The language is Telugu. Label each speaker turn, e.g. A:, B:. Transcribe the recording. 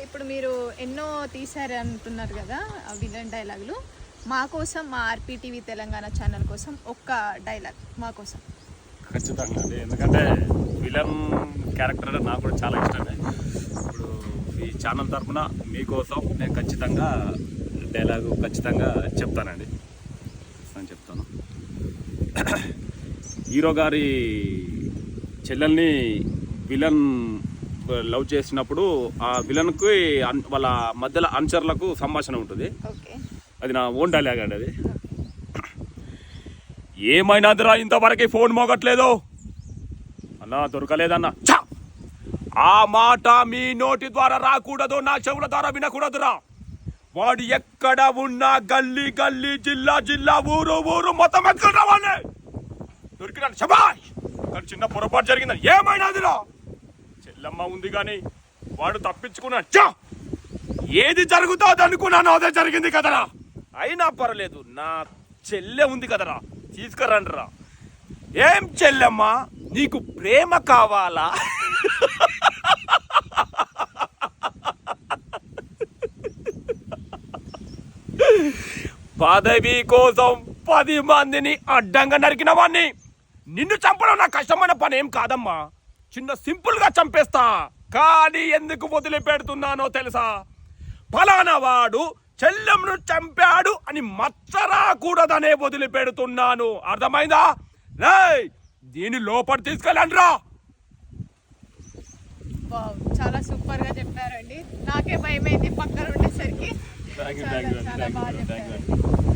A: ఇప్పుడు మీరు ఎన్నో తీశారు అంటున్నారు కదా విలన్ డైలాగులు, మా కోసం మా ఆర్పీటీవీ తెలంగాణ ఛానల్ కోసం ఒక్క డైలాగ్ మా కోసం.
B: ఖచ్చితంగా అండి, ఎందుకంటే విలన్ క్యారెక్టర్ అంటే నాకు కూడా చాలా ఇష్టమే. ఇప్పుడు ఈ ఛానల్ తరఫున మీకోసం నేను ఖచ్చితంగా డైలాగు ఖచ్చితంగా చెప్తానండి. చెప్తాను. హీరో గారి చెల్లెల్ని విలన్ లవ్ చేసినప్పుడు ఆ విలన్కి వాళ్ళ మధ్యలో అనుచరులకు సంభాషణ ఉంటుంది. అది నా ఓన్ డైలాగ్ అండి. అది ఏమైనాదిరా ఇంతవరకు ఫోన్ మోగట్లేదు అన్నా, దొరకలేదన్నా. ఆ మాట మీ నోటి ద్వారా రాకూడదు, నా చెవుల ద్వారా వినకూడదురా. వాడు ఎక్కడ ఉన్నా గల్లీ గల్లీ జిల్లా జిల్లా ఊరు ఊరు మొత్తం ఎక్కడ రావాలి దొరికినా శబాష్. కానీ చిన్న పొరపాటు జరిగిందని ఏమైనాదిరా, చెల్లమ్మ ఉంది కానీ వాడు తప్పించుకున్నాడు. ఏది జరుగుతుంది అనుకున్నాను అదే జరిగింది కదరా. అయినా పర్లేదు, నా చెల్లె ఉంది కదరా, తీసుకురండిరా. ఏం చెల్లెమ్మ, నీకు ప్రేమ కావాలా? పదవి కోసం 10 మందిని అడ్డంగా నరికిన వాడిని నిన్ను చంపడం నా కష్టమైన పని ఏం కాదమ్మా. చిన్న సింపుల్ గా చంపేస్తా. కానీ ఎందుకు వదిలిపెడుతున్నానో తెలుసా? ఫలానా వాడు చెల్లెంను చంపాడు అని మచ్చరాకూడదనే వదిలిపెడుతున్నాను. అర్థమైందా? రేయ్, దీని లోపల తీసుకెళ్ళండి రా.
A: చాలా సూపర్ గా చెప్పారండి. నాకే భయమైంది పక్కన ఉండేసరికి. చాలా బాగా చెప్పారు.